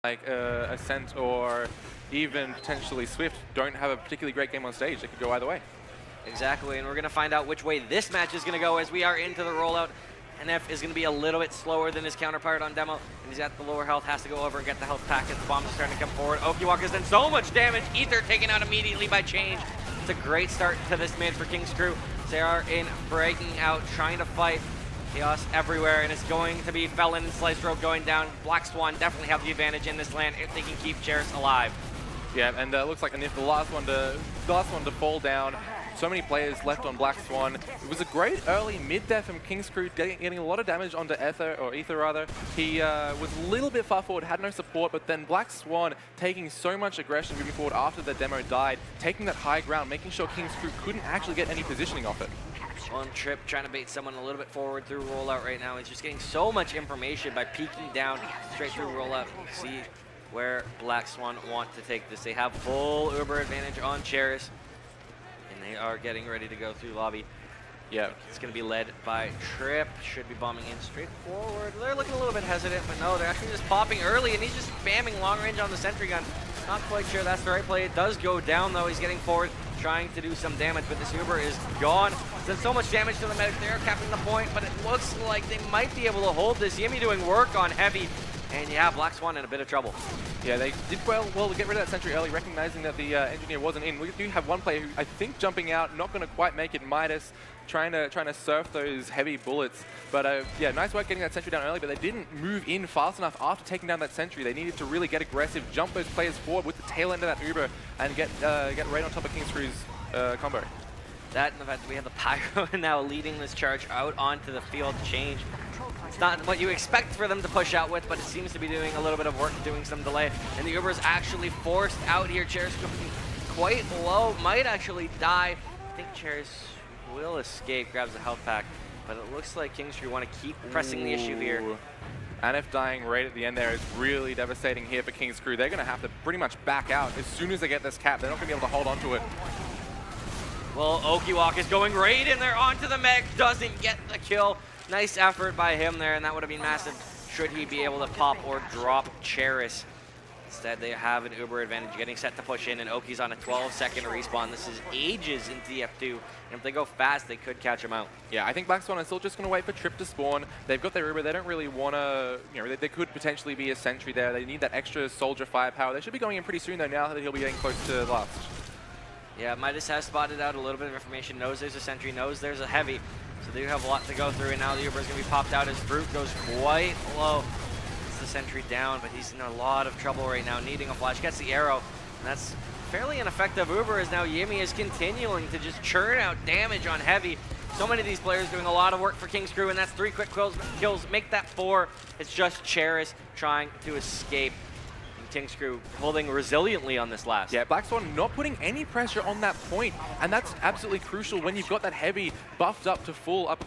like Ascent or even potentially Swift don't have a particularly great game on stage. It could go either way. Exactly, and we're going to find out which way this match is going to go as we are into the rollout. NF is going to be a little bit slower than his counterpart on demo, and he's at the lower health, has to go over and get the health packet. The bombs are starting to come forward. Okiwaka's done so much damage. Ether taken out immediately by Change. It's a great start to this mid for King's Crew. They are in breaking out, trying to fight. Chaos everywhere, and it's going to be Felon and Slice Rope going down. Black Swan definitely have the advantage in this LAN if they can keep Cheris alive. Yeah, and it looks like Anif, the last one to fall down. So many players left on Black Swan. It was a great early mid there from King's Crew, getting a lot of damage onto Ether rather. He was a little bit far forward, had no support, but then Black Swan taking so much aggression moving forward after the demo died, taking that high ground, making sure King's Crew couldn't actually get any positioning off it. On Trip trying to bait someone a little bit forward through rollout right now. He's just getting so much information by peeking down straight through rollout. See where Black Swan want to take this. They have full Uber advantage on Cheris, and they are getting ready to go through lobby. Yeah, it's going to be led by Trip. Should be bombing in straight forward. They're looking a little bit hesitant, but no, they're actually just popping early, and he's just spamming long range on the sentry gun. Not quite sure that's the right play. It does go down, though. He's getting forward, trying to do some damage, but this Uber is gone. Done so much damage to the medic. They're capping the point, but it looks like they might be able to hold this. Yimmy doing work on Heavy, and yeah, Black Swan in a bit of trouble. Yeah, they did well to get rid of that sentry early, recognizing that the engineer wasn't in. We do have one player who I think jumping out, not going to quite make it. Midas trying to surf those heavy bullets. But yeah, nice work getting that sentry down early, but they didn't move in fast enough after taking down that sentry. They needed to really get aggressive, jump those players forward with the tail end of that Uber, and get right on top of King's Crew's combo. That and the fact that we have the Pyro now leading this charge out onto the field. Change. It's not what you expect for them to push out with, but it seems to be doing a little bit of work, doing some delay. And the Uber is actually forced out here. Cheris going quite low, might actually die. I think Cheris will escape, grabs a health pack, but it looks like King's Crew want to keep pressing the issue here. Anif dying right at the end there is really devastating here for King's Crew. They're going to have to pretty much back out as soon as they get this cap. They're not going to be able to hold on to it. Well, Okiwaka is going right in there onto the mech, doesn't get the kill. Nice effort by him there, and that would have been massive should he be able to pop or drop Cheris. Instead, they have an Uber advantage, getting set to push in, and Oki's on a 12-second respawn. This is ages in TF2, and if they go fast, they could catch him out. Yeah, I think Black Swan is still just going to wait for Trip to spawn. They've got their Uber. They don't really want to, they could potentially be a sentry there. They need that extra soldier firepower. They should be going in pretty soon, though, now that he'll be getting close to last. Yeah, Midas has spotted out a little bit of information, knows there's a sentry, knows there's a heavy. So they do have a lot to go through, and now the Uber is going to be popped out as Fruit goes quite low. Gets the sentry down, but he's in a lot of trouble right now, needing a flash. Gets the arrow, and that's fairly ineffective Uber, as now Yimmy is continuing to just churn out damage on Heavy. So many of these players doing a lot of work for King's Crew, and that's 3 quick kills, make that 4. It's just Cheris trying to escape. King's Crew holding resiliently on this last. Yeah, Black Swan not putting any pressure on that point, and that's absolutely crucial when you've got that Heavy buffed up to full up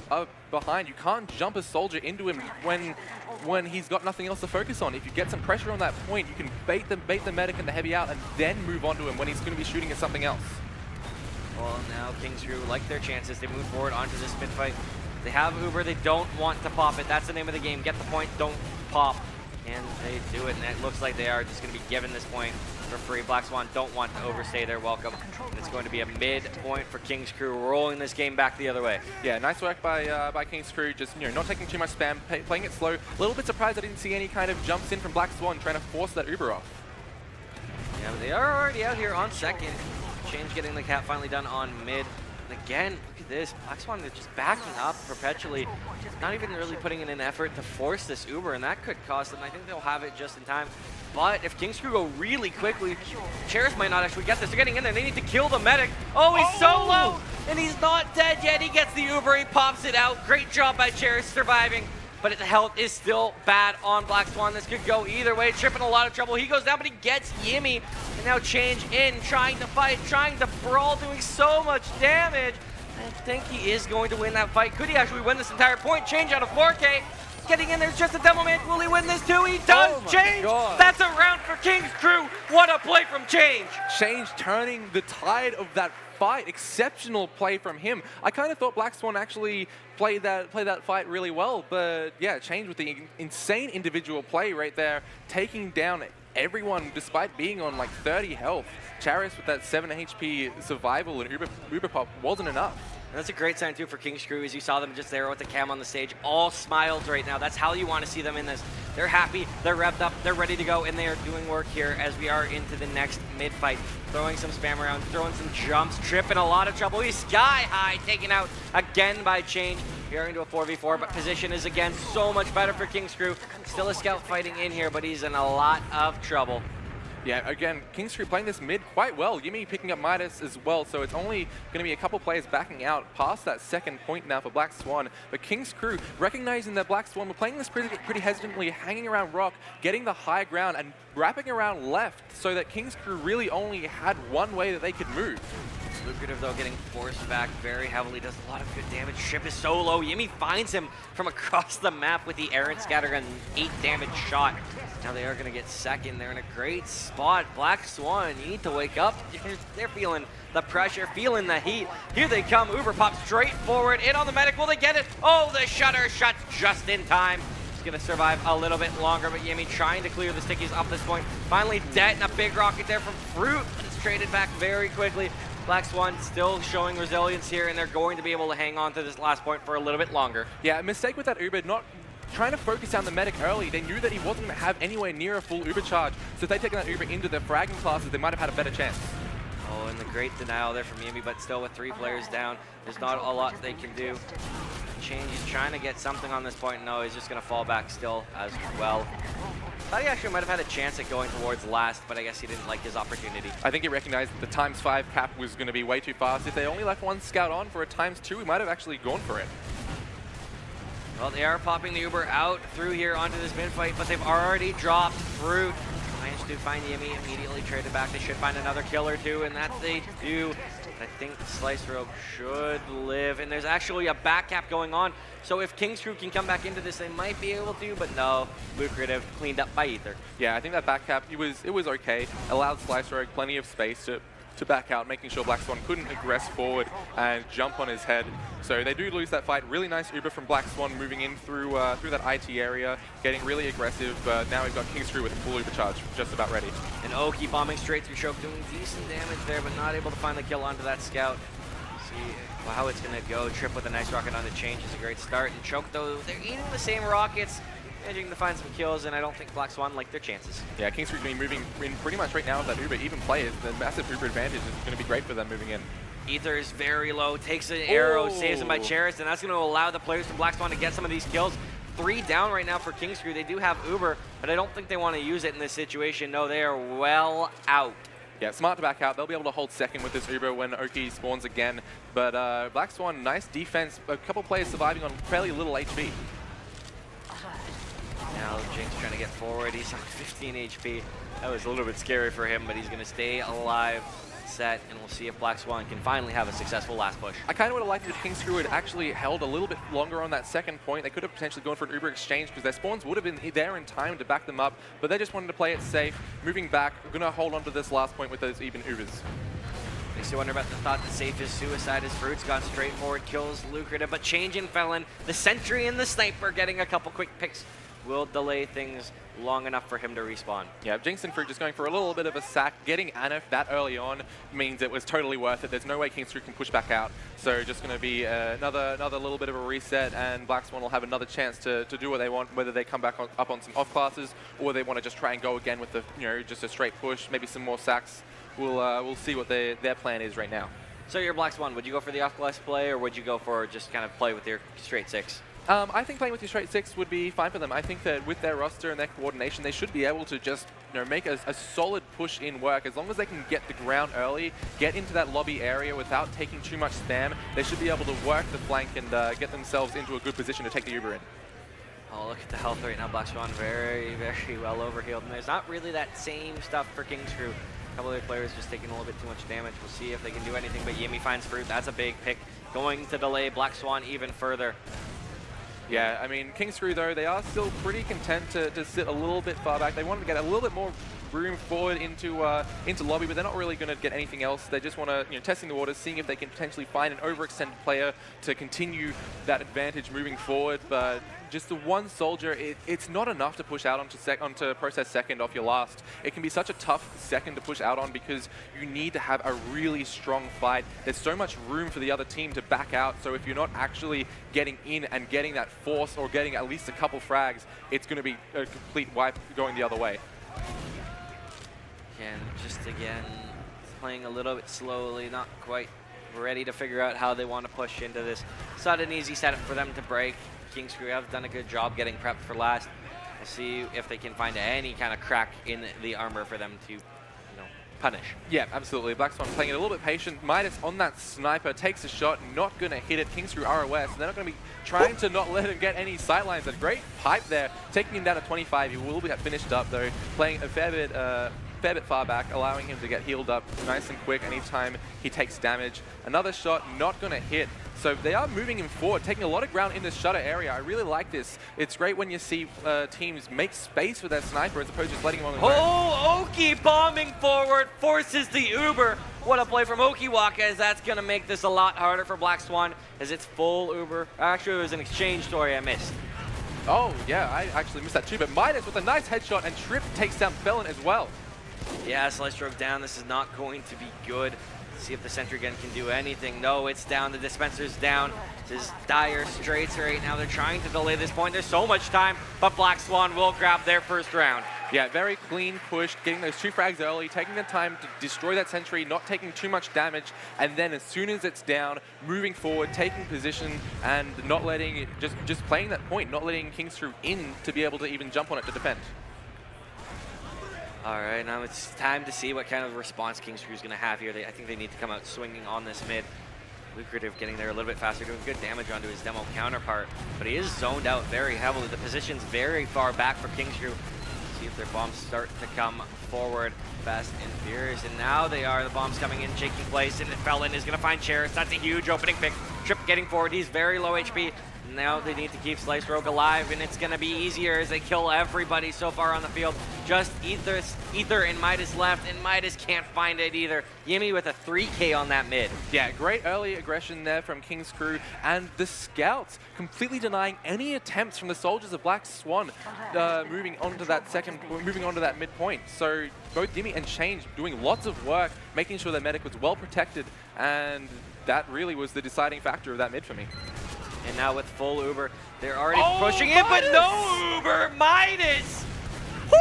behind. You can't jump a soldier into him when he's got nothing else to focus on. If you get some pressure on that point, you can bait the medic and the Heavy out and then move on to him when he's going to be shooting at something else. Well, now King's Crew like their chances. They move forward onto this mid fight. They have Uber, they don't want to pop it. That's the name of the game. Get the point, don't pop. And they do it, and it looks like they are just going to be given this point for free. Black Swan don't want to overstay their welcome. And it's going to be a mid point for King's Crew, rolling this game back the other way. Yeah, nice work by King's Crew, just not taking too much spam, playing it slow. A little bit surprised I didn't see any kind of jumps in from Black Swan, trying to force that Uber off. Yeah, but they are already out here on second. Change getting the cap finally done on mid. And again, look at this. Black Swan is just backing up perpetually. Not even really putting in an effort to force this Uber, and that could cost them. I think they'll have it just in time. But if King's Crew go really quickly, Cheris might not actually get this. They're getting in there. They need to kill the medic. Oh, he's so low, and he's not dead yet. He gets the Uber. He pops it out. Great job by Cheris surviving. But the health is still bad on Black Swan. This could go either way. Trip in a lot of trouble. He goes down, but he gets Yimmy. And now Change in, trying to fight, trying to brawl, doing so much damage. I think he is going to win that fight. Could he actually win this entire point? Change out of 4K. Getting in there's just a demo man. Will he win this too? He does. Change. God. That's a round for King's Crew. What a play from Change. Change turning the tide of that fight. Exceptional play from him. I kind of thought Black Swan actually played that fight really well, but yeah, Change with the insane individual play right there, taking down everyone, despite being on like 30 health, Charis with that 7 HP survival and Uber Pop wasn't enough. And that's a great sign, too, for King's Crew, as you saw them just there with the cam on the stage. All smiles right now. That's how you want to see them in this. They're happy, they're revved up, they're ready to go, and they are doing work here as we are into the next mid-fight. Throwing some spam around, throwing some jumps, Trip in a lot of trouble. He's sky high, taken out again by Change. We are into a 4v4, but position is, again, so much better for King's Crew. Still a scout fighting in here, but he's in a lot of trouble. Yeah, again, King's Crew playing this mid quite well. Yimmy picking up Midas as well, so it's only going to be a couple players backing out past that second point now for Black Swan. But King's Crew, recognizing that Black Swan were playing this pretty hesitantly, hanging around rock, getting the high ground, and wrapping around left, so that King's Crew really only had one way that they could move. Lucrative, though, getting forced back very heavily, does a lot of good damage. Ship is so low. Yimmy finds him from across the map with the errant scatter gun, 8 damage shot. Now they are going to get second. They're in a great spot. Black Swan, you need to wake up. They're feeling the pressure, feeling the heat. Here they come. Uber Pop straight forward, in on the medic. Will they get it? Oh, the shutter shuts just in time. He's going to survive a little bit longer, but Yimmy trying to clear the stickies up this point. Finally, dead, and a big rocket there from Fruit, but it's traded back very quickly. Black Swan still showing resilience here, and they're going to be able to hang on to this last point for a little bit longer. Yeah, a mistake with that Uber, not trying to focus down the medic early. They knew that he wasn't going to have anywhere near a full Uber charge, so if they'd taken that Uber into the fragging classes, they might have had a better chance. Oh, and the great denial there from Yimmy, but still with 3 players down, there's not a lot they can do. Change, he's trying to get something on this point. No, he's just going to fall back still as well. Thought he actually might have had a chance at going towards last, but I guess he didn't like his opportunity. I think he recognized that the ×5 cap was going to be way too fast. If they only left one scout on for a ×2, he might have actually gone for it. Well, they are popping the Uber out through here onto this mid-fight, but they've already dropped Fruit. Managed to find Yimmy, immediately traded back. They should find another kill or two, and that they do. I think Slice Rogue should live, and there's actually a back cap going on. So if King's Crew can come back into this, they might be able to, but no. Lucrative, cleaned up by Ether. Yeah, I think that back cap, it was okay. Allowed Slice Rogue plenty of space to back out, making sure Black Swan couldn't aggress forward and jump on his head. So they do lose that fight. Really nice Uber from Black Swan moving in through that IT area, getting really aggressive. But now we've got King's Crew with a full Uber charge, just about ready. And Oki bombing straight through Choke, doing decent damage there, but not able to find the kill onto that scout. See how it's going to go. Trip with a nice rocket on the Change is a great start. And Choke, though, they're eating the same rockets, managing to find some kills, and I don't think Black Swan like their chances. Yeah, King's Crew going to be moving in pretty much right now with that Uber. Even players, the massive Uber advantage is going to be great for them moving in. Ether is very low, takes an arrow, saves him by Charis, and that's going to allow the players from Black Swan to get some of these kills. 3 down right now for King's Crew. They do have Uber, but I don't think they want to use it in this situation. No, they are well out. Yeah, smart to back out. They'll be able to hold second with this Uber when Oki spawns again. But Black Swan, nice defense. A couple players surviving on fairly little HP. Now Jinx trying to get forward. He's on 15 HP. That was a little bit scary for him, but he's going to stay alive, set, and we'll see if Black Swan can finally have a successful last push. I kind of would have liked if King's Crew had actually held a little bit longer on that second point. They could have potentially gone for an Uber exchange because their spawns would have been there in time to back them up, but they just wanted to play it safe. Moving back, we're going to hold on to this last point with those even Ubers. Makes you wonder about the thought that safest suicide is Fruit's gone straight forward, kills Lucrative, but Change in Felon, the Sentry and the Sniper getting a couple quick picks will delay things long enough for him to respawn. Yeah, Jinx and Fruit just going for a little bit of a sack. Getting Anif that early on means it was totally worth it. There's no way King's Crew can push back out. So just going to be another little bit of a reset, and Black Swan will have another chance to do what they want, whether they come back up on some off classes or they want to just try and go again with the just a straight push, maybe some more sacks. We'll see what their plan is right now. So you're Black Swan. Would you go for the off class play, or would you go for just kind of play with your straight 6? I think playing with your straight 6 would be fine for them. I think that with their roster and their coordination, they should be able to just make a solid push in work. As long as they can get the ground early, get into that lobby area without taking too much spam, they should be able to work the flank and get themselves into a good position to take the Uber in. Oh, look at the health right now. Black Swan very, very well overhealed. And there's not really that same stuff for King's Crew. A couple other players just taking a little bit too much damage. We'll see if they can do anything, but Yimmy finds Fruit. That's a big pick. Going to delay Black Swan even further. Yeah, I mean, King's Crew, though, they are still pretty content to sit a little bit far back. They wanted to get a little bit more room forward into lobby, but they're not really going to get anything else. They just want to, testing the waters, seeing if they can potentially find an overextended player to continue that advantage moving forward. But just the one soldier, it's not enough to push out onto process second off your last. It can be such a tough second to push out on because you need to have a really strong fight. There's so much room for the other team to back out, so if you're not actually getting in and getting that force or getting at least a couple frags, it's going to be a complete wipe going the other way. And just again, playing a little bit slowly, not quite ready to figure out how they want to push into this. It's not an easy setup for them to break. King's Crew have done a good job getting prepped for last. We'll see if they can find any kind of crack in the armor for them to, punish. Yeah, absolutely. Black Swan playing it a little bit patient. Midas on that sniper, takes a shot, not going to hit it. King's Crew ROS, and they're not going to be trying to not let him get any sightlines. A great pipe there, taking him down to 25. He will be finished up though, playing a fair bit far back, allowing him to get healed up nice and quick anytime he takes damage. Another shot, not going to hit. So they are moving him forward, taking a lot of ground in the shutter area. I really like this. It's great when you see teams make space for their sniper as opposed to just letting him on the ground. Oh, Oki bombing forward, forces the Uber. What a play from Okiwaka, as that's going to make this a lot harder for Black Swan, as it's full Uber. Actually, it was an exchange story I missed. Oh, yeah, I actually missed that too. But Midas with a nice headshot, and Trip takes down Felon as well. Yeah, Slice drove down. This is not going to be good. See if the sentry gun can do anything. No, it's down. The dispenser's down. This is dire straits right now. They're trying to delay this point. There's so much time, but Black Swan will grab their first round. Yeah, very clean push, getting those 2 frags early, taking the time to destroy that sentry, not taking too much damage, and then as soon as it's down, moving forward, taking position, and not letting it, just playing that point, not letting King's Crew in to be able to even jump on it to defend. All right, now it's time to see what kind of response King's Crew is going to have here. I think they need to come out swinging on this mid. Lucrative getting there a little bit faster, doing good damage onto his demo counterpart, but he is zoned out very heavily. The position's very far back for King's Crew. See if their bombs start to come forward fast and furious, and now they are. The bombs coming in, shaking place, and Felon is going to find Cherish. That's a huge opening pick. Trip getting forward. He's very low HP. Now they need to keep Slice Rogue alive, and it's going to be easier as they kill everybody so far on the field. Just Ether and Midas left, and Midas can't find it either. Yimmy with a 3K on that mid. Yeah, great early aggression there from King's Crew, and the scouts completely denying any attempts from the soldiers of Black Swan moving onto that midpoint. So both Yimmy and Change doing lots of work, making sure their medic was well protected, and that really was the deciding factor of that mid for me. And now with full Uber, they're already pushing in, but no Uber, Midas! Woo!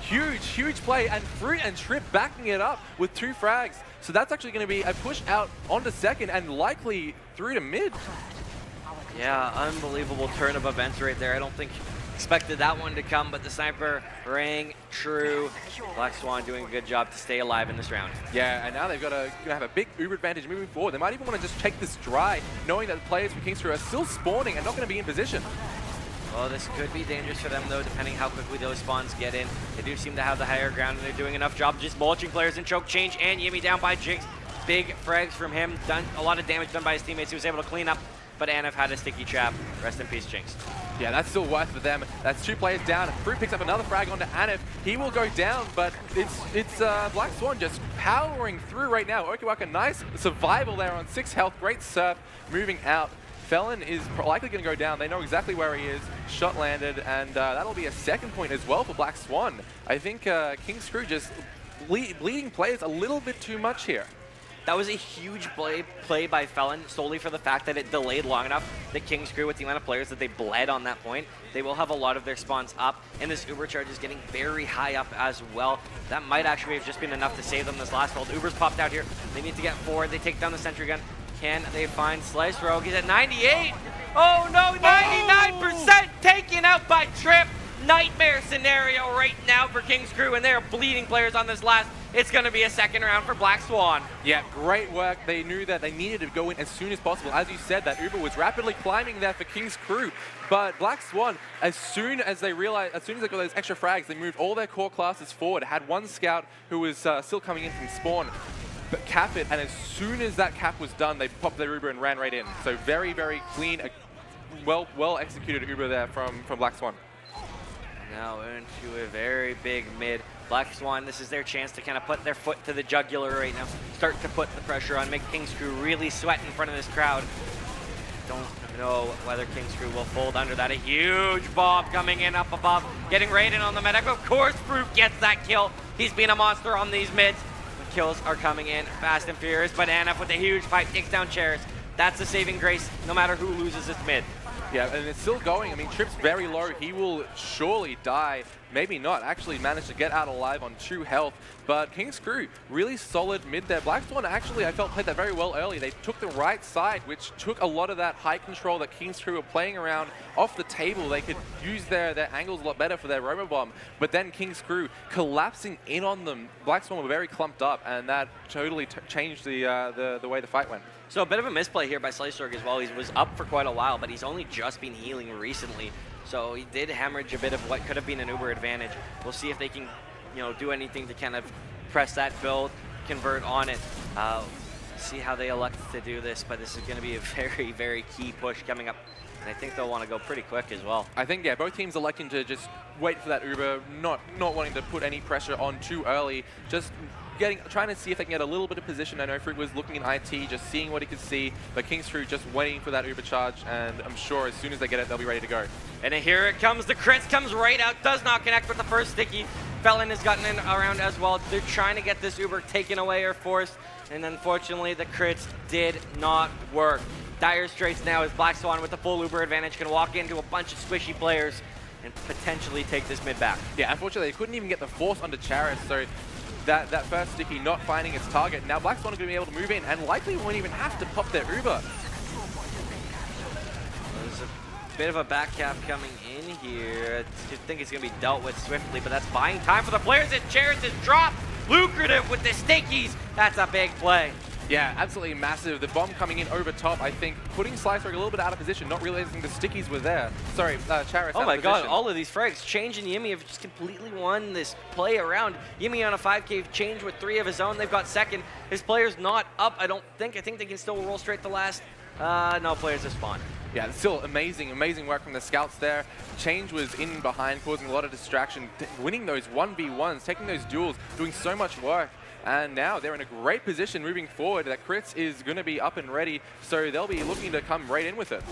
Huge play, and Fruit and Trip backing it up with 2 frags. So that's actually going to be a push out onto second and likely through to mid. Yeah, unbelievable turn of events right there. I don't think expected that one to come, but the sniper rang true. Black Swan doing a good job to stay alive in this round. Yeah, and now they've got to have a big Uber advantage moving forward. They might even want to just take this dry, knowing that the players from King's Crew are still spawning and not going to be in position. Well, this could be dangerous for them, though, depending how quickly those spawns get in. They do seem to have the higher ground, and they're doing enough job just mulching players in choke change, and Yimmy down by Jinx. Big frags from him, done a lot of damage done by his teammates. He was able to clean up, but Anif had a sticky trap. Rest in peace, Jinx. Yeah, that's still worth for them. That's 2 players down. Fruit picks up another frag onto Anif. He will go down, but it's Black Swan just powering through right now. Okiwaka, nice survival there on 6 health. Great surf, moving out. Felon is likely going to go down. They know exactly where he is. Shot landed, and that'll be a 2nd point as well for Black Swan. I think King's Crew just bleeding players a little bit too much here. That was a huge play by Felon, solely for the fact that it delayed long enough that King's Crew, with the amount of players that they bled on that point, they will have a lot of their spawns up, and this Uber charge is getting very high up as well. That might actually have just been enough to save them this last hold. Uber's popped out here. They need to get forward. They take down the sentry gun. Can they find Slice Rogue? He's at 98. Oh no, 99% taken out by Trip. Nightmare scenario right now for King's Crew, and they're bleeding players on this last. It's going to be a 2nd round for Black Swan. Yeah, great work. They knew that they needed to go in as soon as possible. As you said, that Uber was rapidly climbing there for King's Crew. But Black Swan, as soon as they got those extra frags, they moved all their core classes forward. Had 1 scout who was still coming in from spawn, but cap it, and as soon as that cap was done, they popped their Uber and ran right in. So very clean, well executed Uber there from Black Swan. Now into a very big mid. Black Swan, this is their chance to kind of put their foot to the jugular right now. Start to put the pressure on, make King's Crew really sweat in front of this crowd. Don't know whether King's Crew will fold under that. A huge bomb coming in up above, getting raided on the medic. Of course, Fruit gets that kill. He's been a monster on these mids. The kills are coming in fast and furious. Banana with a huge pipe takes down Cherish. That's the saving grace, no matter who loses this mid. Yeah, and it's still going. I mean, Trip's very low. He will surely die. Maybe not. Actually managed to get out alive on 2 health. But King's Crew, really solid mid there. Black Swan actually, I felt, played that very well early. They took the right side, which took a lot of that high control that King's Crew were playing around off the table. They could use their angles a lot better for their Robobomb. But then King's Crew collapsing in on them. Black Swan were very clumped up, and that totally changed the way the fight went. So a bit of a misplay here by Sliceorg as well. He was up for quite a while, but he's only just been healing recently. So he did hemorrhage a bit of what could have been an Uber advantage. We'll see if they can, do anything to kind of press that build, convert on it. See how they elect to do this, but this is going to be a very, very key push coming up. And I think they'll want to go pretty quick as well. I think, yeah, both teams electing to just wait for that Uber, not wanting to put any pressure on too early, just trying to see if they can get a little bit of position. I know Fruit was looking in IT, just seeing what he could see, but King's Crew just waiting for that Uber charge, and I'm sure as soon as they get it, they'll be ready to go. And here it comes. The crits comes right out, does not connect with the first sticky. Felon has gotten in around as well. They're trying to get this Uber taken away or forced, and unfortunately the crits did not work. Dire Straits now as Black Swan with the full Uber advantage can walk into a bunch of squishy players and potentially take this mid back. Yeah, unfortunately they couldn't even get the force onto Charis, so that first sticky not finding its target. Now Black Swan are going to be able to move in and likely won't even have to pop their Uber. There's a bit of a back cap coming in here. I think it's going to be dealt with swiftly, but that's buying time for the players. And Charis is dropped. Lucrative with the stickies. That's a big play. Yeah, absolutely massive. The bomb coming in over top, I think, putting Sliceorg a little bit out of position, not realizing the stickies were there. Sorry, Charis. Oh my god, all of these frags. Change and Yimmy have just completely won this play around. Yimmy on a 5K change with 3 of his own. They've got second. His player's not up, I don't think. I think they can still roll straight to last. No, players have spawned. Yeah, still amazing work from the scouts there. Change was in behind, causing a lot of distraction, winning those 1v1s, taking those duels, doing so much work. And now they're in a great position moving forward. That Crits is going to be up and ready, so they'll be looking to come right in with it.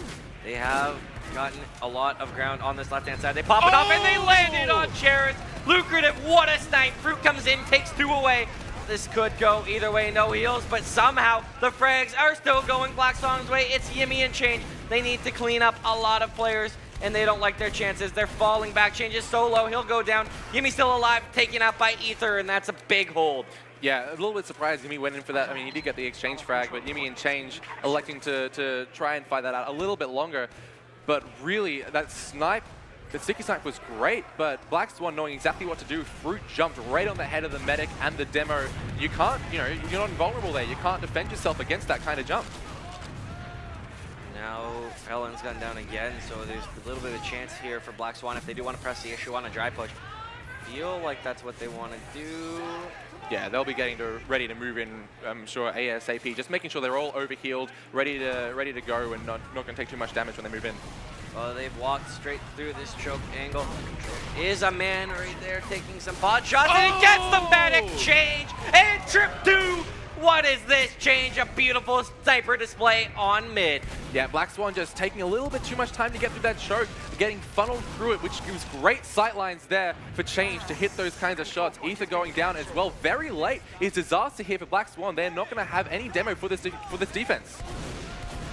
They have gotten a lot of ground on this left-hand side. They pop it up and they landed on Charis. Lucrative, what a snipe. Fruit comes in, takes 2 away. This could go either way, no heals, but somehow the frags are still going Black Swan's way. It's Yimmy and Change. They need to clean up a lot of players, and they don't like their chances. They're falling back. Change is so low, he'll go down. Yimmy's still alive, taken out by Ether, and that's a big hold. Yeah, a little bit surprised Yimmy went in for that. I mean, he did get the exchange frag, but Yimmy and Change electing to try and fight that out a little bit longer. But really, that snipe, the sticky snipe was great, but Black Swan knowing exactly what to do. Fruit jumped right on the head of the medic and the demo. You can't, you're not invulnerable there. You can't defend yourself against that kind of jump. Now Felon's gone down again, so there's a little bit of a chance here for Black Swan if they do want to press the issue on a dry push. Feel like that's what they want to do. Yeah, they'll be getting ready to move in, I'm sure, ASAP. Just making sure they're all overhealed, ready to go, and not going to take too much damage when they move in. Well, they've walked straight through this choke angle. Is a man right there taking some pot shots, and he gets the medic change, and trip 2. What is this change? A beautiful sniper display on mid. Yeah, Black Swan just taking a little bit too much time to get through that choke, getting funneled through it, which gives great sightlines there for Change to hit those kinds of shots. Ether going down as well, very late. It's disaster here for Black Swan. They're not going to have any demo for this defense.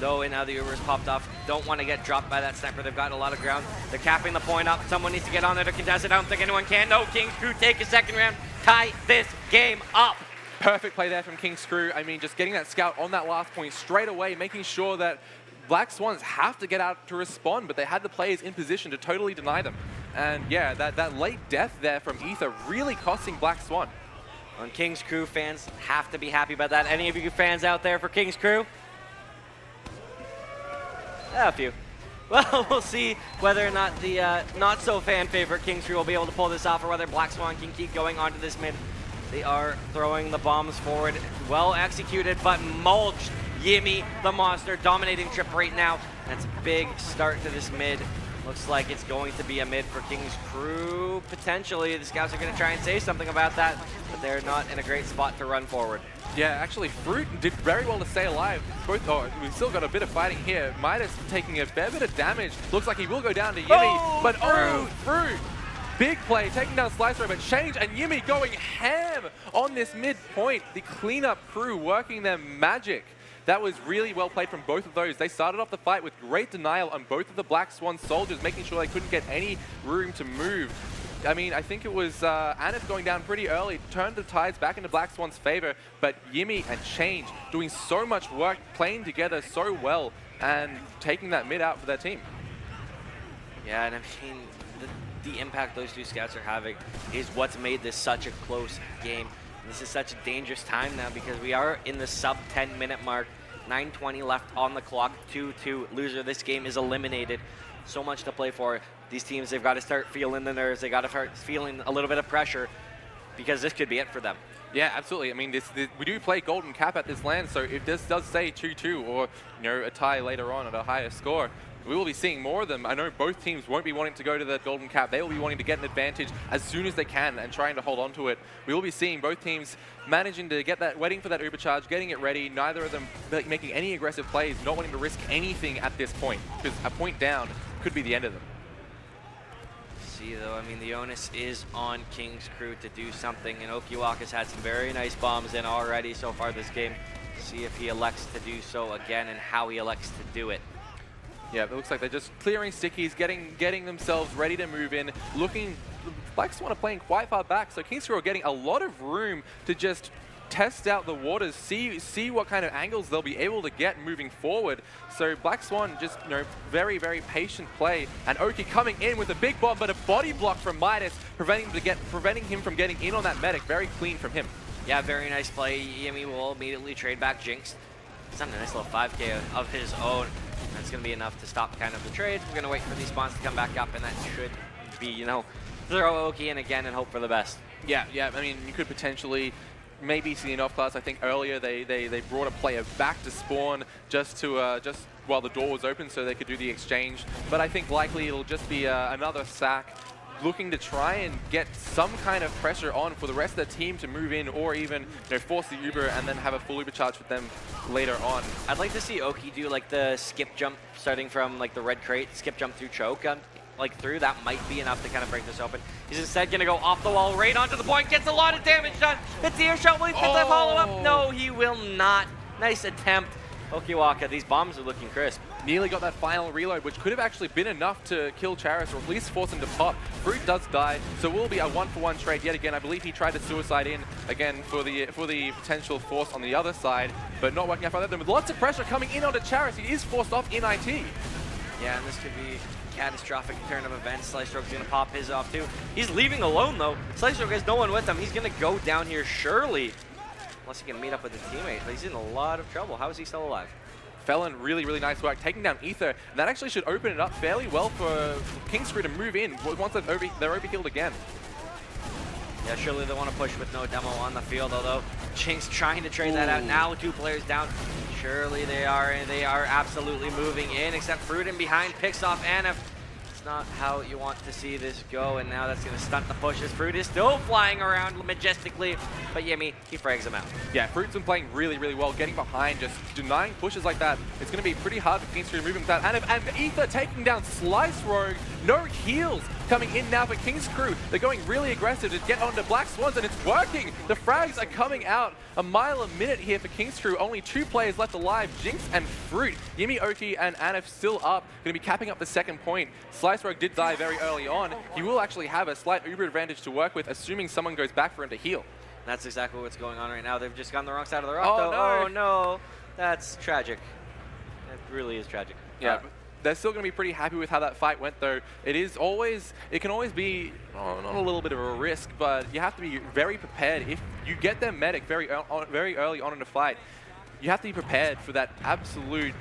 Though, and now the Uber's popped off. Don't want to get dropped by that sniper. They've got a lot of ground. They're capping the point up. Someone needs to get on there to contest it. I don't think anyone can. No, King's Crew take a second round. Tie this game up. Perfect play there from King's Crew. I mean, just getting that scout on that last point straight away, making sure that Black Swans have to get out to respond, but they had the players in position to totally deny them. And yeah, that late death there from Ether really costing Black Swan. And King's Crew fans have to be happy about that. Any of you fans out there for King's Crew? Yeah, a few. Well, we'll see whether or not the not-so-fan favorite King's Crew will be able to pull this off, or whether Black Swan can keep going onto this mid. They are throwing the bombs forward. Well executed, but mulched. Yimmy, the monster, dominating trip right now. That's a big start to this mid. Looks like it's going to be a mid for King's Crew. Potentially, the scouts are going to try and say something about that, but they're not in a great spot to run forward. Yeah, actually, Fruit did very well to stay alive. We've still got a bit of fighting here. Midas taking a fair bit of damage. Looks like he will go down to Yimmy, but Fruit! Big play, taking down Slicer, but Change and Yimmy going ham on this midpoint. The cleanup crew working their magic. That was really well played from both of those. They started off the fight with great denial on both of the Black Swan soldiers, making sure they couldn't get any room to move. I mean, I think it was Anif going down pretty early, turned the tides back into Black Swan's favor, but Yimmy and Change doing so much work, playing together so well, and taking that mid out for their team. Yeah, and I mean, the impact those two scouts are having is what's made this such a close game. This is such a dangerous time now because we are in the sub 10-minute mark. 9:20 left on the clock. 2-2. Loser this game is eliminated. So much to play for. These teams, they've got to start feeling the nerves. They got to start feeling a little bit of pressure because this could be it for them. Yeah, absolutely. I mean, we do play Golden Cap at this LAN, so if this does say 2-2 or a tie later on at a higher score, we will be seeing more of them. I know both teams won't be wanting to go to the Golden Cap. They will be wanting to get an advantage as soon as they can and trying to hold on to it. We will be seeing both teams managing to get that, waiting for that Uber charge, getting it ready. Neither of them making any aggressive plays, not wanting to risk anything at this point, because a point down could be the end of them. See, though, I mean, the onus is on King's Crew to do something, and Okiwaka's had some very nice bombs in already so far this game. See if he elects to do so again and how he elects to do it. Yeah, it looks like they're just clearing stickies, getting themselves ready to move in, looking. Black Swan are playing quite far back, so King's Crew are getting a lot of room to just test out the waters, see what kind of angles they'll be able to get moving forward. So Black Swan just, very, very patient play, and Oki coming in with a big bomb, but a body block from Midas, preventing him from getting in on that medic. Very clean from him. Yeah, very nice play. Yimmy will immediately trade back Jinx. He's done a nice little 5K of his own. That's going to be enough to stop kind of the trade. We're going to wait for these spawns to come back up, and that should be, throw Oki in again and hope for the best. Yeah, I mean, you could potentially maybe see an off class. I think earlier they brought a player back to spawn just while the door was open so they could do the exchange. But I think likely it'll just be another sack, looking to try and get some kind of pressure on for the rest of the team to move in, or even force the Uber and then have a full Uber charge with them later on. I'd like to see Oki do like the skip jump starting from like the red crate, skip jump through choke, like through. That might be enough to kind of break this open. He's instead going to go off the wall, right onto the point, gets a lot of damage done. The tear shot, will he get the follow-up? No, he will not. Nice attempt. Okiwaka, these bombs are looking crisp. Nearly got that final reload, which could have actually been enough to kill Charis, or at least force him to pop. Fruit does die, so will be a 1-for-1 trade yet again. I believe he tried to suicide in again for the potential force on the other side, but not working out for them. With lots of pressure coming in onto Charis, he is forced off in IT. Yeah, and this could be a catastrophic turn of events. Sliceroke's going to pop his off too. He's leaving alone though. Sliceroke has no one with him. He's going to go down here surely, unless he can meet up with a teammate. But he's in a lot of trouble. How is he still alive? Felon, really, really nice work, taking down Ether. And that actually should open it up fairly well for King's Crew to move in once they're overhealed again. Yeah, surely they want to push with no demo on the field, although Jinx trying to trade that out. Now 2 players down. Surely they are absolutely moving in, except Fruit in behind picks off Anif. It's not how you want to see this go, and now that's going to stunt the pushes. Fruit is still flying around majestically, but Yimmy, he frags him out. Yeah, Fruit's been playing really, really well, getting behind, just denying pushes like that. It's going to be pretty hard for King's Crew to move him with that. And Ether taking down Slice Rogue. No heals coming in now for King's Crew. They're going really aggressive to get onto Black Swans, and it's working. The frags are coming out a mile a minute here for King's Crew. Only 2 players left alive, Jinx and Fruit. Yimmy, Oki, and Anif still up. Going to be capping up the second point. Slice Rogue did die very early on. He will actually have a slight Uber advantage to work with, assuming someone goes back for him to heal. That's exactly what's going on right now. They've just gone the wrong side of the rock, though. No. Oh, no. That's tragic. It really is tragic. Yeah. They're still going to be pretty happy with how that fight went, though. It can always be not a little bit of a risk, but you have to be very prepared. If you get them medic very early on in the fight, you have to be prepared for that absolute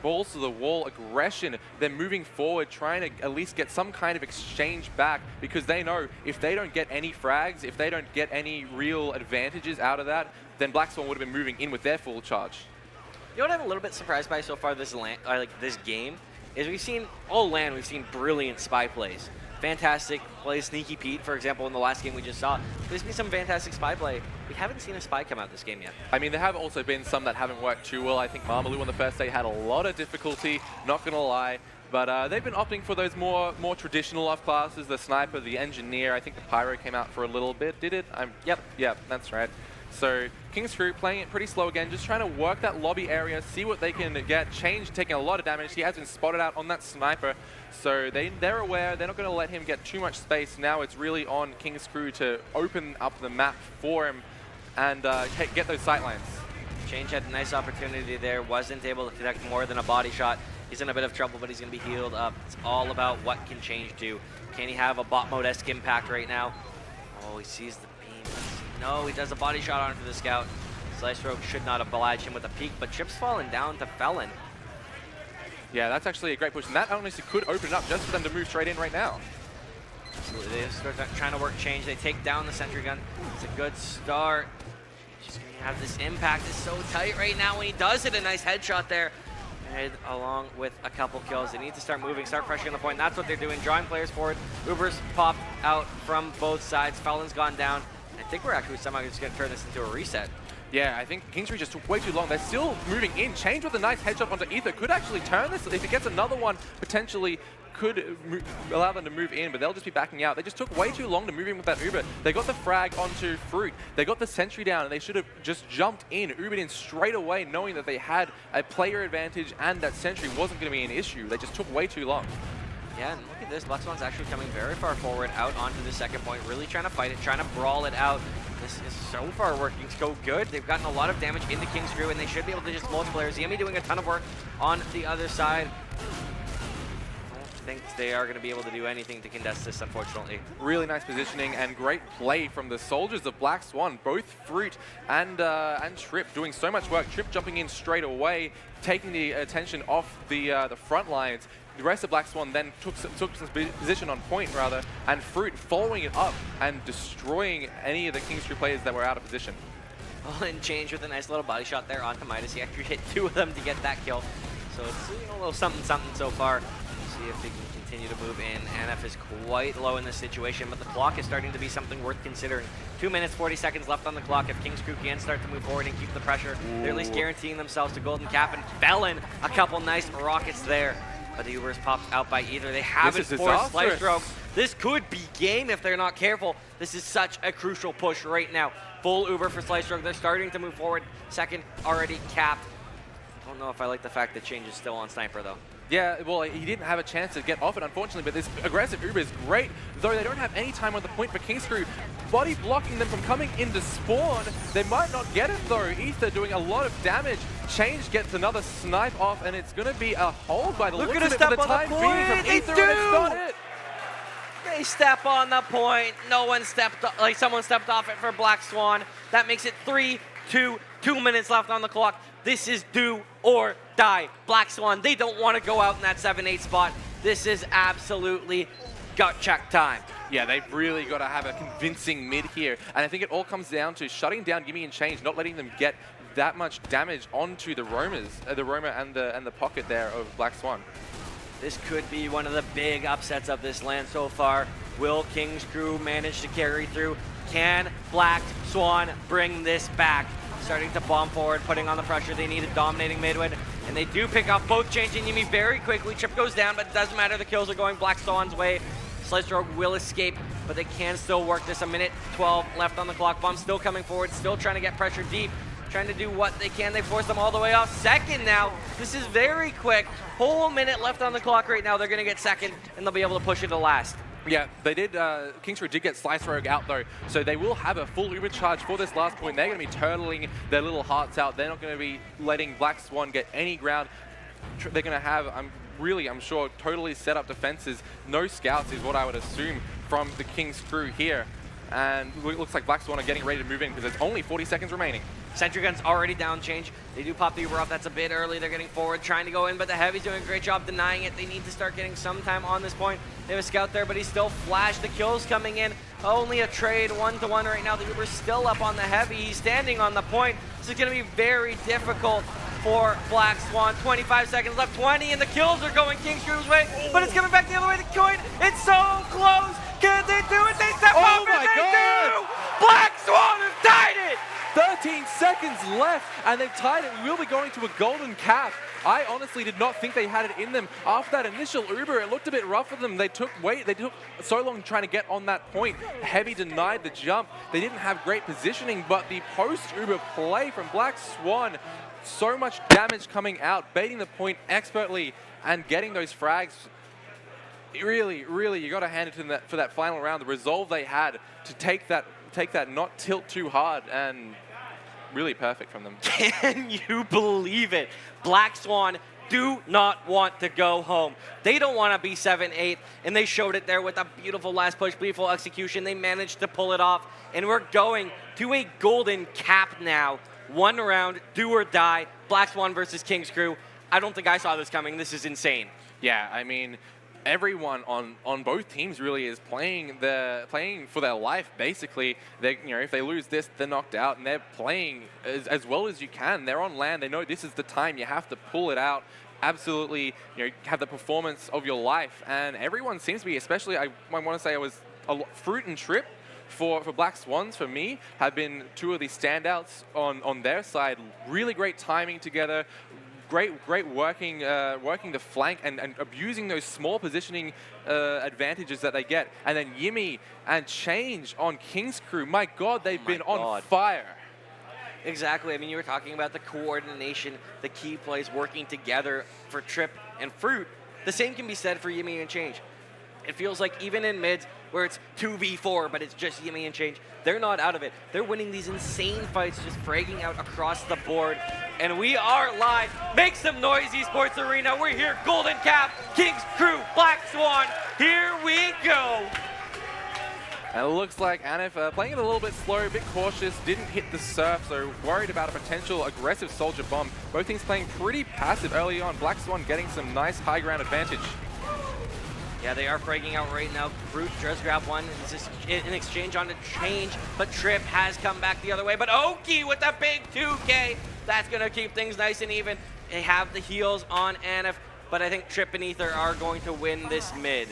balls to the wall aggression. They're moving forward, trying to at least get some kind of exchange back, because they know if they don't get any frags, if they don't get any real advantages out of that, then Black Swan would have been moving in with their full charge. You know what I'm a little bit surprised by so far this game is we've seen, all LAN, we've seen brilliant spy plays. Fantastic plays, Sneaky Pete, for example, in the last game we just saw. There's been some fantastic spy play. We haven't seen a spy come out this game yet. I mean, there have also been some that haven't worked too well. I think Marmaloo on the first day had a lot of difficulty, not going to lie. But they've been opting for those more traditional off classes, the Sniper, the Engineer. I think the Pyro came out for a little bit, did it? Yep, that's right. So Kingscrew playing it pretty slow again, just trying to work that lobby area, see what they can get. Change taking a lot of damage. He has been spotted out on that Sniper, so they're aware. They're not going to let him get too much space. Now it's really on Kingscrew to open up the map for him and get those sightlines. Change had a nice opportunity there, wasn't able to connect more than a body shot. He's in a bit of trouble, but he's going to be healed up. It's all about what can Change do. Can he have a bot mode-esque impact right now? Oh, he sees the beam. No, he does a body shot onto the scout. Slice Rogue should not oblige him with a peek, but Chip's falling down to Felon. Yeah, that's actually a great push, and that honestly could open it up just for them to move straight in right now. Absolutely, they start trying to work Change. They take down the sentry gun. It's a good start. He's going to have this impact. It's so tight right now. When he does it, a nice headshot there. And along with a couple kills. They need to start moving, start pressuring the point. That's what they're doing, drawing players forward. Uber's popped out from both sides. Felon's gone down. I think we're actually somehow just going to turn this into a reset. Yeah, I think Kingscrew just took way too long. They're still moving in. Change with a nice headshot onto Ether could actually turn this. If it gets another one, potentially could allow them to move in, but they'll just be backing out. They just took way too long to move in with that Uber. They got the frag onto Fruit. They got the sentry down, and they should have just jumped in, Ubered in straight away, knowing that they had a player advantage and that sentry wasn't going to be an issue. They just took way too long. Yeah, and look at this. Black Swan's actually coming very far forward, out onto the second point, really trying to fight it, trying to brawl it out. This is so far working so good. They've gotten a lot of damage into Kingscrew, and they should be able to just multiplayer. Yemi doing a ton of work on the other side. I think they are going to be able to do anything to contest this, unfortunately. Really nice positioning and great play from the soldiers of Black Swan. Both Fruit and Trip doing so much work. Trip jumping in straight away, taking the attention off the front lines. The rest of Black Swan then took some position on point, rather, and Fruit following it up and destroying any of the Kingscrew players that were out of position. Well, and Change with a nice little body shot there onto Midas. He actually hit 2 of them to get that kill. So it's a little something so far. See if they can continue to move in. NF is quite low in this situation, but the clock is starting to be something worth considering. 2 minutes, 40 seconds left on the clock. If Kingscrew can start to move forward and keep the pressure, they're at least guaranteeing themselves to golden cap, and Felon a couple nice rockets there. But the Uber's popped out by either. They haven't forced Slice Rogue. This could be game if they're not careful. This is such a crucial push right now. Full Uber for Slice Rogue. They're starting to move forward. Second already capped. I don't know if I like the fact that Change is still on Sniper, though. Yeah, well, he didn't have a chance to get off it, unfortunately, but this aggressive Uber is great, though they don't have any time on the point for Kingscrew. Body blocking them from coming into spawn. They might not get it, though. Ether doing a lot of damage. Change gets another snipe off, and it's going to be a hold by the looks of it for the time being from Ether, and it's not it. They step on the point. No one stepped, like someone stepped off it for Black Swan. That makes it 3-2, 2 minutes left on the clock. This is do or die. Black Swan, they don't want to go out in that 7-8 spot. This is absolutely gut check time. Yeah, they've really got to have a convincing mid here. And I think it all comes down to shutting down Gimme and Change, not letting them get that much damage onto the roamers, the roamer and the pocket there of Black Swan. This could be one of the big upsets of this LAN so far. Will Kingscrew manage to carry through? Can Black Swan bring this back? Starting to bomb forward, putting on the pressure they need, dominating midway, and they do pick off both Change and Yumi very quickly. Chip goes down, but it doesn't matter. The kills are going Black Swan's way. Slice Rogue will escape, but they can still work this. 1:12 left on the clock. Bomb still coming forward, still trying to get pressure deep, trying to do what they can. They force them all the way off. Second now. This is very quick. Whole minute left on the clock right now. They're going to get second, and they'll be able to push it to last. Yeah, they did. Kingscrew did get Slice Rogue out though, so they will have a full Uber charge for this last point. They're going to be turtling their little hearts out. They're not going to be letting Black Swan get any ground. They're going to have, I'm sure, totally set up defenses. No scouts is what I would assume from the Kingscrew here. And it looks like Black Swan are getting ready to move in because there's only 40 seconds remaining. Sentry gun's already down. Change. They do pop the Uber off. That's a bit early. They're getting forward, trying to go in, but the Heavy's doing a great job denying it. They need to start getting some time on this point. They have a scout there, but he's still flashed. The kills coming in. Only a trade 1-1 right now. The Uber's still up on the Heavy. He's standing on the point. This is going to be very difficult for Black Swan. 25 seconds left, 20, and the kills are going King Screw's way, but it's coming back the other way. The coin, it's so close. Can they do it? They step up and they do! Black Swan have tied it! 13 seconds left, and they've tied it. We will be going to a golden cap. I honestly did not think they had it in them. After that initial Uber, it looked a bit rough for them. They took so long trying to get on that point. Heavy denied the jump. They didn't have great positioning, but the post-Uber play from Black Swan, so much damage coming out, baiting the point expertly and getting those frags. Really, you got to hand it to them for that final round. The resolve they had to take that, not tilt too hard, and really perfect from them. Can you believe it? Black Swan do not want to go home. They don't want to be 7-8, and they showed it there with a beautiful last push, beautiful execution. They managed to pull it off, and we're going to a golden cap now. One round, do or die. Black Swan versus King's Crew. I don't think I saw this coming. This is insane. Yeah, I mean, everyone on both teams really is playing for their life. Basically, if they lose this, they're knocked out, and they're playing as well as you can. They're on LAN. They know this is the time you have to pull it out. Absolutely, have the performance of your life, and everyone seems to be. Especially, I want to say, Fruit and Trip for Black Swans, for me, have been two of the standouts on their side. Really great timing together. Great working the flank and abusing those small positioning advantages that they get. And then Yimmy and Change on King's Crew. My God, they've been on fire. Exactly. I mean, you were talking about the coordination, the key plays working together for Trip and Fruit. The same can be said for Yimmy and Change. It feels like even in mids, where it's 2v4, but it's just Yimmy and Change, they're not out of it. They're winning these insane fights, just fragging out across the board. And we are live. Make some noise, Esports Arena. We're here, Golden Cap, King's Crew, Black Swan. Here we go. And it looks like Anif playing it a little bit slow, a bit cautious, didn't hit the surf, so worried about a potential aggressive soldier bomb. Both teams playing pretty passive early on. Black Swan getting some nice high ground advantage. Yeah, they are fragging out right now. Fruit does grab one. This is an exchange on the Change, but Trip has come back the other way. But Oki with a big 2K. That's going to keep things nice and even. They have the heals on Anif, but I think Trip and Ether are going to win this mid.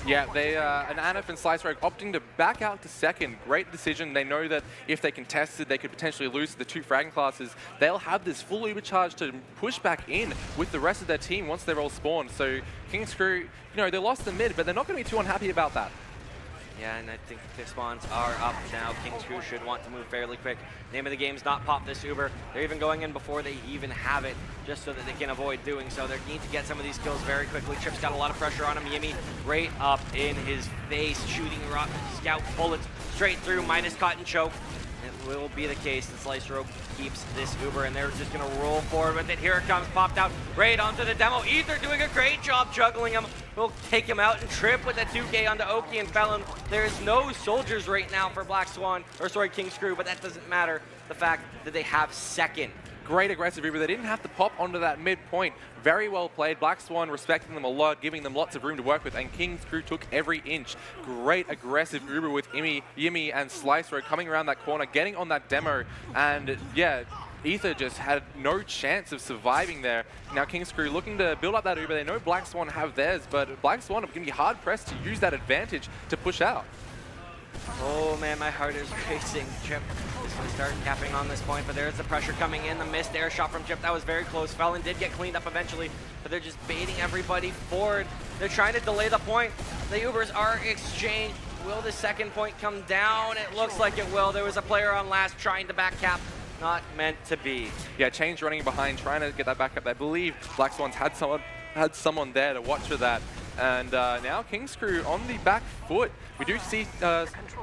Yeah, and Anif and Slice Rogue opting to back out to second. Great decision. They know that if they contested, they could potentially lose to the two fragging classes. They'll have this full Uber charge to push back in with the rest of their team once they're all spawned. So King's Crew, they lost the mid, but they're not going to be too unhappy about that. Yeah, and I think the spawns are up now. King's Crew should want to move fairly quick. Name of the game is not pop this Uber. They're even going in before they even have it, just so that they can avoid doing so. They need to get some of these kills very quickly. Trip's got a lot of pressure on him. Yimmy right up in his face, shooting scout bullets straight through, minus caught and choke. It will be the case that Slice Rogue keeps this Uber, and they're just going to roll forward with it. Here it comes, popped out right onto the demo. Ether doing a great job juggling him. We'll take him out and Trip with a 2K onto Oki and Felon. There's no soldiers right now for Black Swan, or sorry, King's Crew, but that doesn't matter. The fact that they have second. Great aggressive Uber. They didn't have to pop onto that midpoint. Very well played. Black Swan respecting them a lot, giving them lots of room to work with, and King's Crew took every inch. Great aggressive Uber with Yimmy and Slice Rogue coming around that corner, getting on that demo, and yeah, Ether just had no chance of surviving there. Now King's Crew looking to build up that Uber. They know Black Swan have theirs, but Black Swan are going to be hard pressed to use that advantage to push out. Oh man, my heart is racing. Chip is going to start capping on this point, but there's the pressure coming in. The missed air shot from Chip, that was very close. Felon did get cleaned up eventually, but they're just baiting everybody forward. They're trying to delay the point. The Ubers are exchanged. Will the second point come down? It looks like it will. There was a player on last trying to back cap. Not meant to be. Yeah, Change running behind, trying to get that back up. I believe Black Swans had someone there to watch for that. And now King's Crew on the back foot. We do see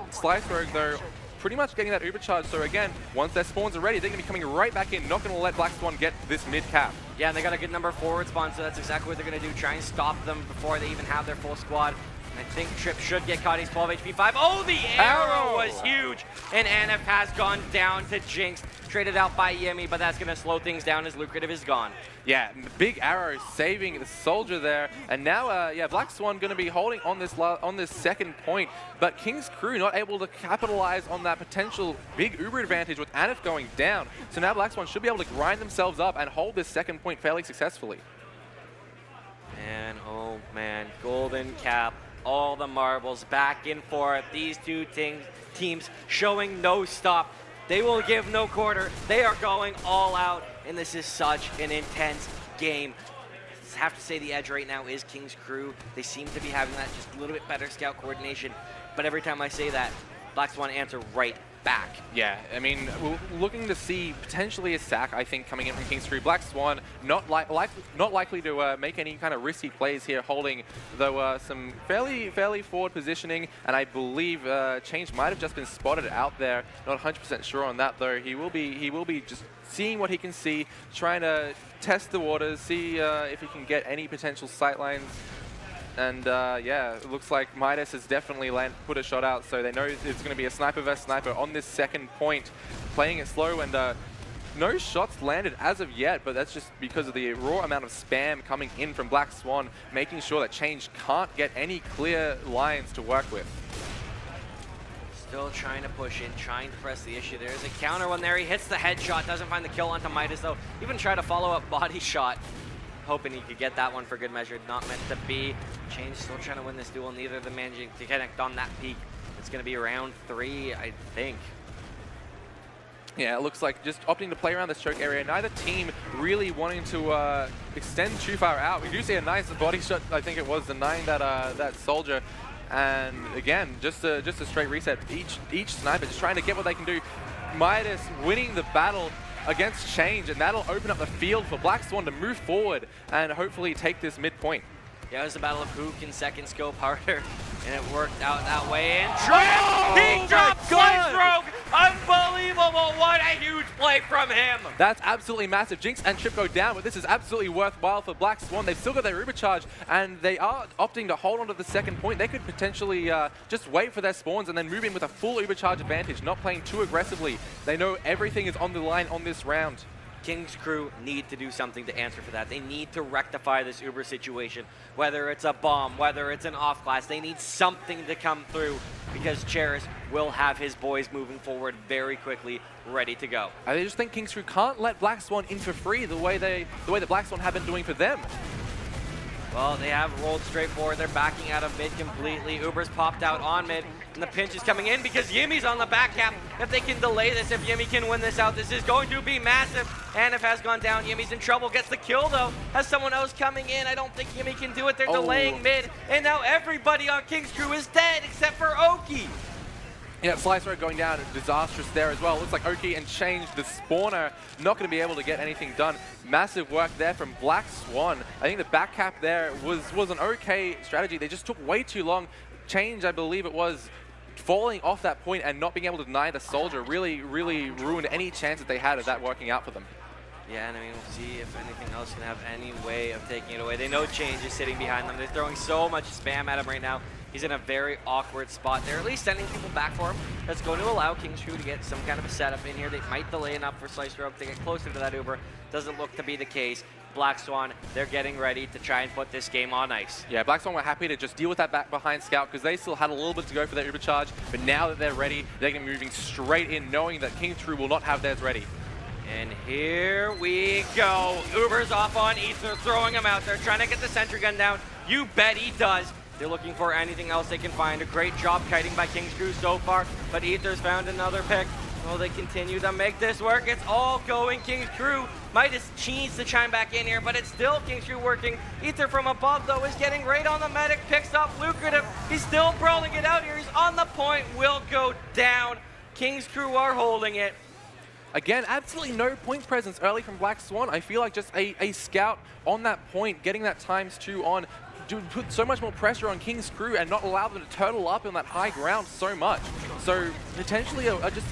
Slice Rogue, though, pretty much getting that Uber charge. So again, once their spawns are ready, they're going to be coming right back in. Not going to let Black Swan get this mid cap. Yeah, and they got a good number forward spawn, so that's exactly what they're going to do. Try and stop them before they even have their full squad. I think Trip should get caught. He's 12 HP 5. Oh, the arrow was huge. And Anif has gone down to Jinx. traded out by Yemi, but that's going to slow things down as Lucrative is gone. Yeah, big arrow saving the soldier there, and now yeah, Black Swan going to be holding on this second point, but King's Crew not able to capitalize on that potential big Uber advantage with Anif going down. So now Black Swan should be able to grind themselves up and hold this second point fairly successfully. And oh man, Golden Cap, all the marbles back and forth. These two teams showing no stop. They will give no quarter. They are going all out, and this is such an intense game. I have to say the edge right now is King's Crew. They seem to be having that just a little bit better scout coordination, but every time I say that, Black Swan answer right back. Yeah, I mean, we're looking to see potentially a sack, I think, coming in from King's Crew. Black Swan not likely to make any kind of risky plays here, holding, though, some fairly forward positioning, and I believe Change might have just been spotted out there. Not 100% sure on that, though. He will be just seeing what he can see, trying to test the waters, see if he can get any potential sight lines. And yeah, it looks like Midas has definitely put a shot out, so they know it's going to be a sniper versus sniper on this second point, playing it slow, and no shots landed as of yet, but that's just because of the raw amount of spam coming in from Black Swan, making sure that Change can't get any clear lines to work with. Still trying to push in, trying to press the issue. There's a counter one there. He hits the headshot, doesn't find the kill onto Midas, though. Even try to follow up body shot, hoping he could get that one for good measure. Not meant to be. Change still trying to win this duel. Neither of them managing to connect on that peak. It's going to be round 3, I think. Yeah, it looks like just opting to play around this choke area. Neither team really wanting to extend too far out. We do see a nice body shot, I think it was, denying that soldier. And again, just a straight reset. Each sniper just trying to get what they can do. Midas winning the battle against Change, and that'll open up the field for Black Swan to move forward and hopefully take this midpoint. Yeah, it was a battle of who can second scope harder, and it worked out that way. And he dropped Slice Rogue! Unbelievable! What a huge play from him! That's absolutely massive. Jinx and Trip go down, but this is absolutely worthwhile for Black Swan. They've still got their Uber charge, and they are opting to hold on to the second point. They could potentially just wait for their spawns and then move in with a full Uber charge advantage, not playing too aggressively. They know everything is on the line on this round. King's Crew need to do something to answer for that. They need to rectify this Uber situation, whether it's a bomb, whether it's an off class. They need something to come through, because Cherish will have his boys moving forward very quickly, ready to go. I just think King's Crew can't let Black Swan in for free the way the Black Swan have been doing for them. Well, they have rolled straight forward. They're backing out of mid completely. Uber's popped out on mid, and the pinch is coming in because Yimi's on the back cap. If they can delay this, if Yimi can win this out, this is going to be massive. Anif has gone down. Yimi's in trouble. Gets the kill, though. Has someone else coming in. I don't think Yimi can do it. They're delaying mid, and now everybody on King's Crew is dead except for Oki. Yeah, Slice Road going down, disastrous there as well. Looks like Oki and Change, the spawner, not going to be able to get anything done. Massive work there from Black Swan. I think the back cap there was an okay strategy. They just took way too long. Change, I believe it was, falling off that point and not being able to deny the soldier really ruined any chance that they had of that working out for them. Yeah, and I mean, we'll see if anything else can have any way of taking it away. They know Change is sitting behind them. They're throwing so much spam at him right now. He's in a very awkward spot. They're at least sending people back for him. That's going to allow King's Crew to get some kind of a setup in here. They might delay enough for Slice Rogue to get closer to that Uber. Doesn't look to be the case. Black Swan, they're getting ready to try and put this game on ice. Yeah, Black Swan were happy to just deal with that back behind scout because they still had a little bit to go for their Uber charge. But now that they're ready, they're going to be moving straight in, knowing that King's Crew will not have theirs ready. And here we go. Uber's off on Ether, throwing him out there, trying to get the sentry gun down. You bet he does. They're looking for anything else they can find. A great job kiting by King's Crew so far, but Ether's found another pick. Will they continue to make this work? It's all going King's Crew. Midas needs to chime back in here, but it's still King's Crew working. Ether from above, though, is getting right on the medic, picks up Lucrative. He's still brawling it out here. He's on the point, will go down. King's Crew are holding it. Again, absolutely no point presence early from Black Swan. I feel like just a scout on that point, getting that ×2 on, put so much more pressure on King's Crew and not allow them to turtle up on that high ground so much. So potentially just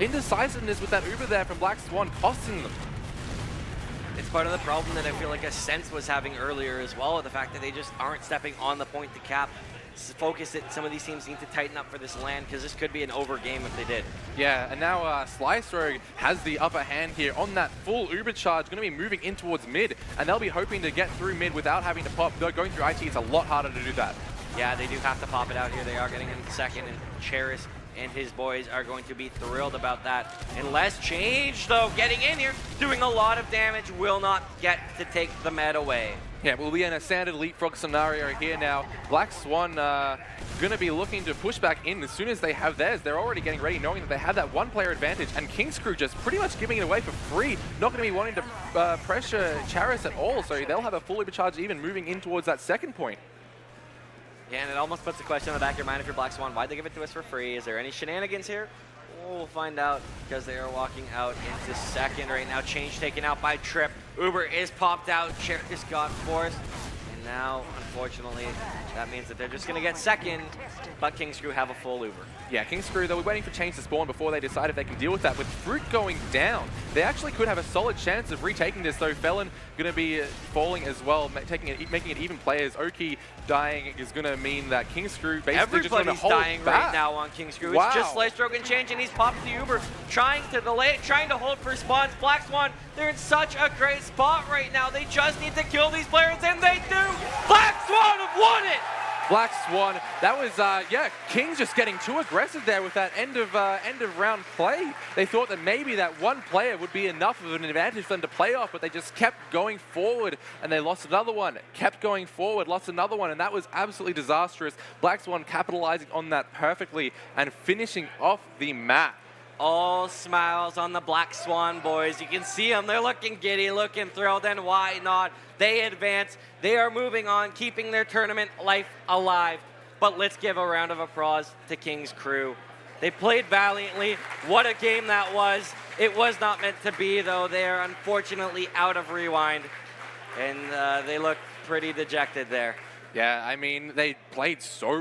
indecisiveness with that Uber there from Black Swan costing them. It's part of the problem that I feel like Ascent was having earlier as well, the fact that they just aren't stepping on the point to cap. focus that some of these teams need to tighten up for this LAN, because this could be an over game if they did. Yeah, and now Slicer has the upper hand here on that full Uber charge, going to be moving in towards mid, and they'll be hoping to get through mid without having to pop. Though going through IT, it's a lot harder to do that. Yeah, they do have to pop it out here. They are getting in second, and Cheris and his boys are going to be thrilled about that. Unless Change, though, getting in here, doing a lot of damage, will not get to take the med away. Yeah, we'll be in a standard leapfrog scenario here now. Black Swan going to be looking to push back in as soon as they have theirs. They're already getting ready, knowing that they have that one-player advantage, and King's Crew just pretty much giving it away for free. Not going to be wanting to pressure Charis at all, so they'll have a full overcharge even moving in towards that second point. Yeah, and it almost puts the question in the back of your mind if you're Black Swan, why'd they give it to us for free? Is there any shenanigans here? We'll find out, because they are walking out into second right now. Change taken out by Trip. Uber is popped out. Cherkis got forced. And now, unfortunately, that means that they're just going to get second, but King's Crew have a full Uber. Yeah, King's Crew, they'll be waiting for Change to spawn before they decide if they can deal with that. With Fruit going down, they actually could have a solid chance of retaking this, though. Felon going to be falling as well, making it even players. Oki dying is going to mean that King's Crew basically just going to hold dying back. Right now on King's Crew. Wow. It's just Slice-Stroke and Change, and he's popped the Uber, trying to delay it, trying to hold for spawns. Black Swan, they're in such a great spot right now. They just need to kill these players, and they do! Black Swan have won it! Black Swan, that was, yeah, King's just getting too aggressive there with that end of round play. They thought that maybe that one player would be enough of an advantage for them to play off, but they just kept going forward, and they lost another one, kept going forward, lost another one, and that was absolutely disastrous. Black Swan capitalizing on that perfectly and finishing off the map. All smiles on the Black Swan boys. You can see them. They're looking giddy, looking thrilled, and why not? They advance. They are moving on, keeping their tournament life alive. But let's give a round of applause to King's Crew. They played valiantly. What a game that was. It was not meant to be, though. They are unfortunately out of rewind, and they look pretty dejected there. Yeah, I mean, they played so